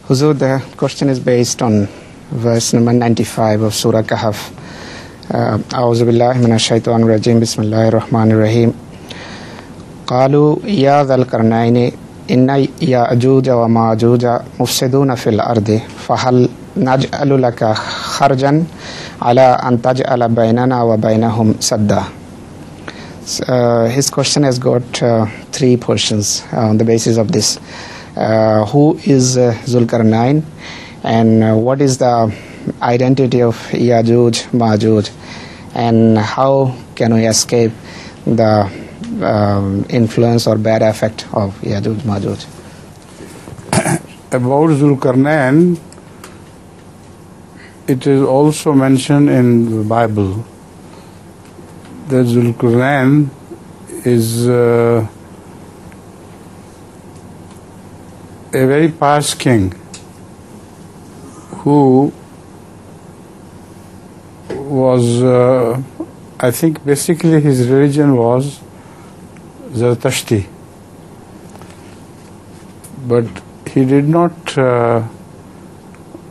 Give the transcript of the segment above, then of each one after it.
Huzur, the question is based on verse number 95 of Surah Kahf. A'udhu billahi minash shaitanir rajim. Bismillahir rahmanir rahim. Qalu ya dhal qarnayni inna ya'juja wa ma'juja mufsiduna fil ardi fahal naj'alu laka kharjan ala an taj'ala baynana wa baynahum sadda. His question has got three portions on the basis of this. Who is Zulkarnain, and what is the identity of Ya'juj, Ma'juj, and how can we escape the influence or bad effect of Ya'juj, Ma'juj? About Zulkarnain, it is also mentioned in the Bible that Zulkarnain is a very pious king who was, I think basically his religion was Zarathushtri, but he did not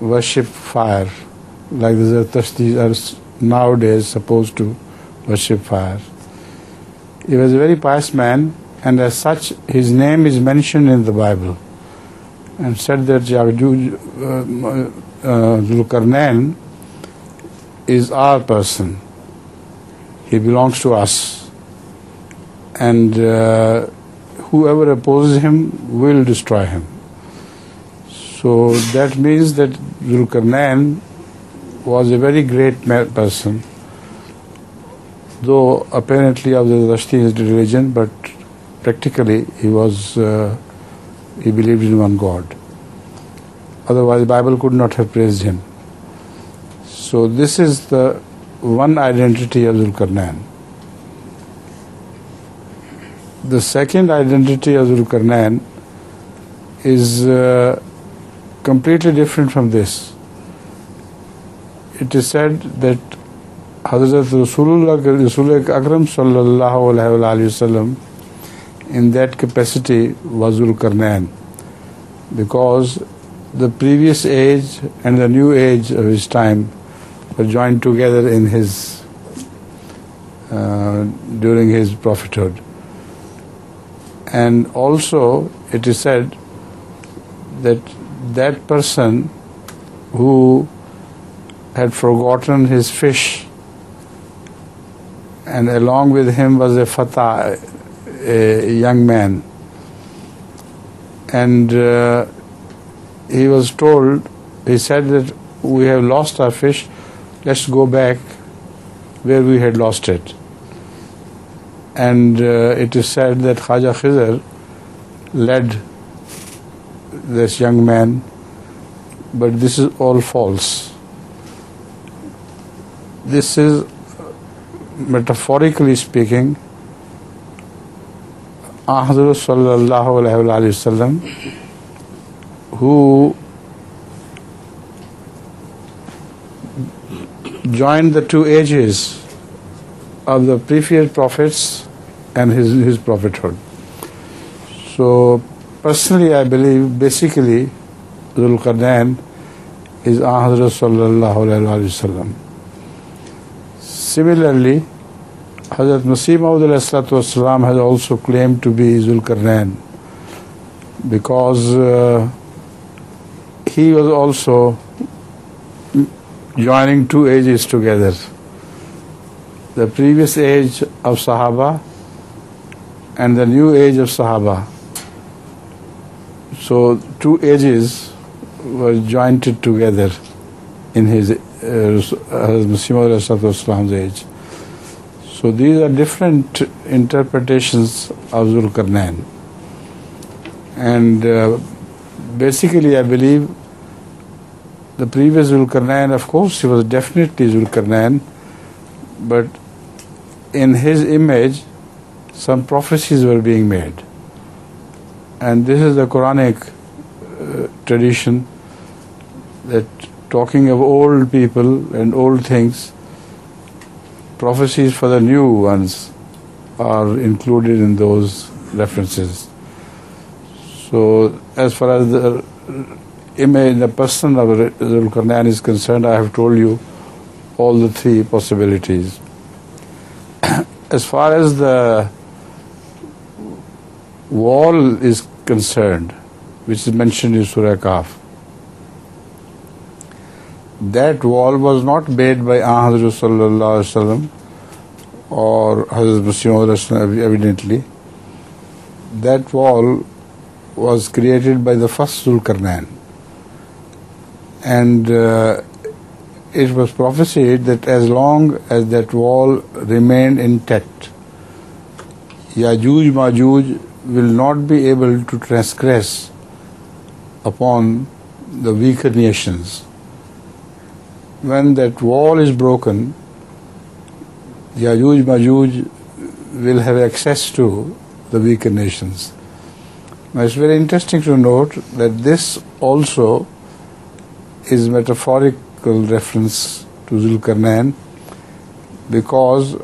worship fire like the Zarathushtis are nowadays supposed to worship fire. He was a very pious man, and as such his name is mentioned in the Bible, and said that Zulkarnain is our person. He belongs to us. And whoever opposes him will destroy him. So that means that Zulkarnain was a very great person, though apparently of the Zoroastrian religion, but practically he was he believed in one God. Otherwise, the Bible could not have praised him. So this is the one identity of Zulkarnain. The second identity of Zulkarnain is completely different from this. It is said that Hazrat Rasul Akram sallallahu alaihi wasallam in that capacity was Zulkarnain, because the previous age and the new age of his time were joined together in his during his prophethood. And also it is said that that person who had forgotten his fish, and along with him was a Fatah, a young man, and he was told, he said that we have lost our fish, let's go back where we had lost it. And it is said that Khaja Khizr led this young man, but this is all false. This is, metaphorically speaking, Hazrat sallallahu alaihi wasallam, who joined the two ages of the previous prophets and his prophethood. So personally I believe basically Zulkarnain is Hazrat sallallahu alaihi wasallam. Similarly, Hazrat Masih Maud has also claimed to be Zulkarnain, because he was also joining two ages together, the previous age of Sahaba and the new age of Sahaba. So two ages were joined together in his Masih Maud age. So these are different interpretations of Zulkarnain. And basically I believe the previous Zulkarnain, of course he was definitely Zulkarnain, but in his image some prophecies were being made. And this is the Quranic tradition, that talking of old people and old things, prophecies for the new ones are included in those references. So as far as the in the person of Zulkarnain is concerned, I have told you all the three possibilities. As far as the wall is concerned, which is mentioned in Surah Kahf, that wall was not made by Hazrat Sallallahu Alaihi Wasallam or Hazrat Masih evidently. That wall was created by the first Zulkarnain, and it was prophesied that as long as that wall remained intact, Yajuj Majuj will not be able to transgress upon the weaker nations. When that wall is broken, Yajuj Majuj will have access to the weaker nations. Now it's very interesting to note that this also is metaphorical reference to Zulkarnain, because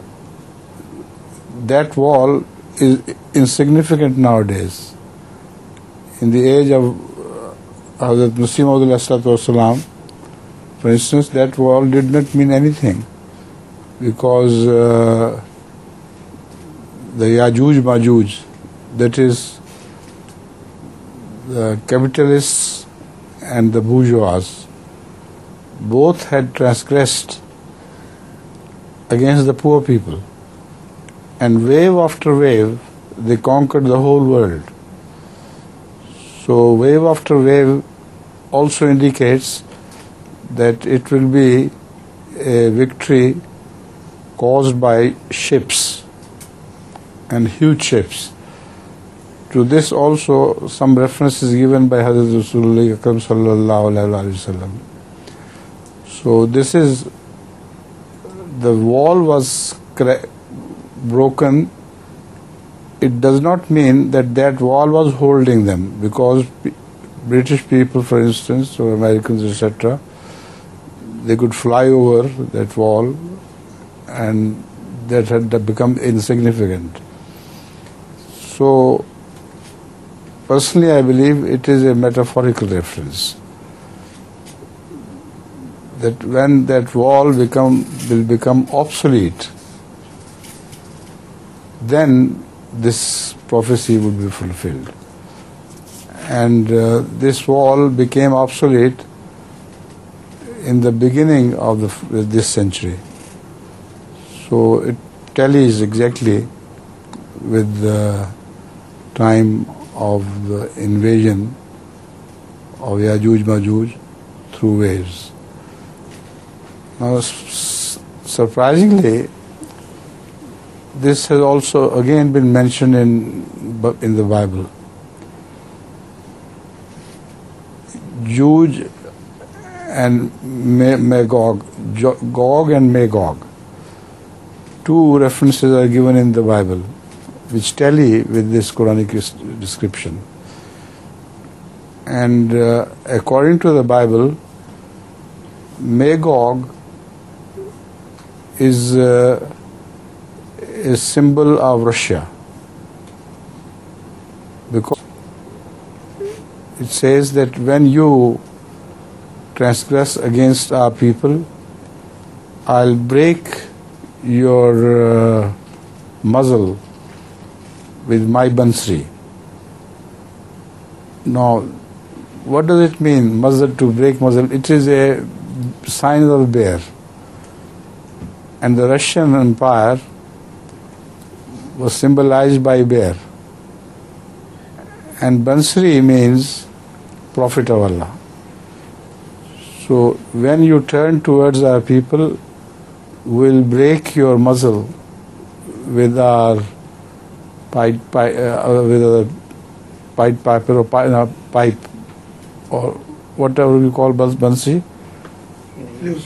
that wall is insignificant nowadays. In the age of Hazrat Masih Maud, for instance, that wall did not mean anything, because the Yajuj Majuj, that is the capitalists and the bourgeois, both had transgressed against the poor people, and wave after wave they conquered the whole world. So wave after wave also indicates that it will be a victory caused by ships and huge ships. To this also some reference is given by Hazrat Rasulullah Akram sallallahu alaihi wasallam. So this is, the wall was broken. It does not mean that that wall was holding them, because British people, for instance, or Americans, etc., they could fly over that wall, and that had become insignificant. So personally I believe it is a metaphorical reference, that when that wall will become obsolete, then this prophecy would be fulfilled. And this wall became obsolete in the beginning of this century. So it tallies exactly with the time of the invasion of Yajuj Majuj through waves. Now, surprisingly, this has also again been mentioned in the Bible. Juj and Magog, Gog and Magog, two references are given in the Bible which tally with this Quranic description. And according to the Bible, Magog is a symbol of Russia, because it says that when you transgress against our people, I'll break your muzzle with my bansri. Now, what does it mean, muzzle, to break muzzle? It is a sign of a bear. And the Russian Empire was symbolized by a bear. And bansri means prophet of Allah. So when you turn towards our people, we'll break your muzzle with our pipe or whatever we call bansi. Flute.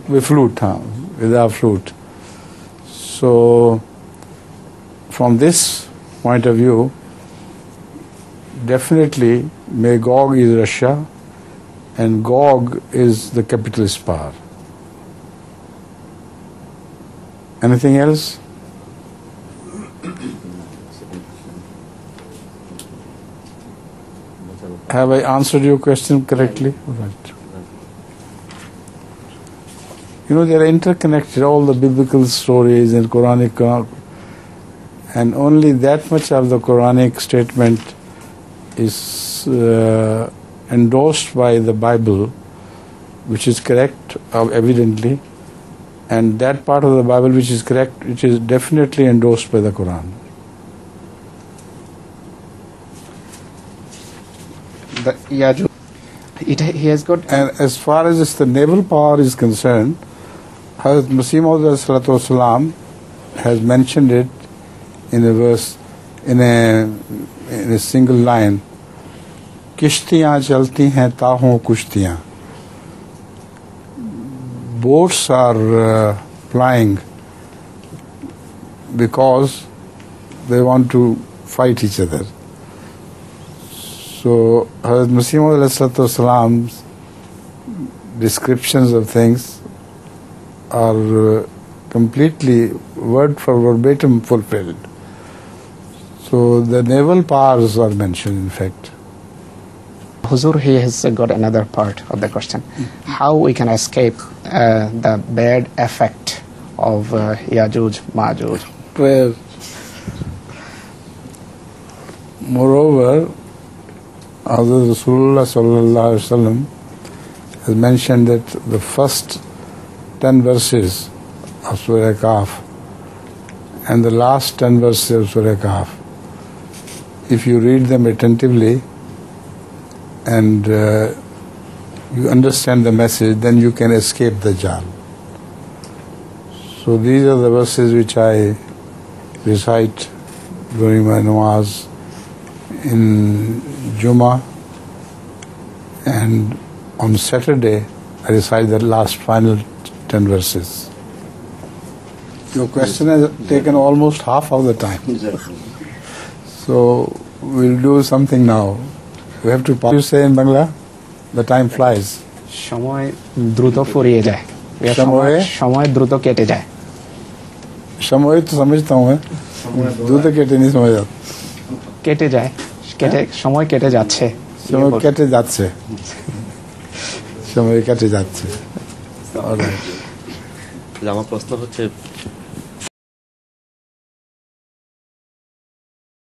With flute, with our flute. So from this point of view, definitely Magog is Russia and Gog is the capitalist power. Anything else? Have I answered your question correctly? Right. You know, they are interconnected, all the biblical stories and Quranic, and only that much of the Quranic statement is endorsed by the Bible, which is correct, evidently, and that part of the Bible which is correct, which is definitely endorsed by the Quran. He has got. And as far as the naval power is concerned, Hazrat Masih Maud has mentioned it in a verse, in a single line. Kishtiyan chalti hain taahon kushtiyan. Boats are flying because they want to fight each other. So Hazrat Masih Maud descriptions of things are completely word for verbatim fulfilled. So the naval powers are mentioned, in fact. Huzur, he has got another part of the question. How we can escape the bad effect of Yajuj, Majuj? Prayer. Moreover, Hazrat Rasulullah sallallahu alaihi wasallam has mentioned that the first 10 verses of Surah Kahf and the last 10 verses of Surah Kahf, if you read them attentively and you understand the message, then you can escape the Dajjal. So these are the verses which I recite during my namaz in Jummah, and on Saturday I recite the last final 10 verses. Your question has taken almost half of the time. So we'll do something now. We have to pause. You say in Bangla, the time flies. সময় দ্রুত ফুরিয়ে যায়। সময় দ্রুত কেটে যায়। समय तो समझता हूँ मैं, दूध केटे नहीं समझ आता। কেটে যায়, সময় কেটে যাচ্ছে। সময় কেটে যাচ্ছে। সময় কেটে যাচ্ছে। আমার প্রশ্ন হচ্ছে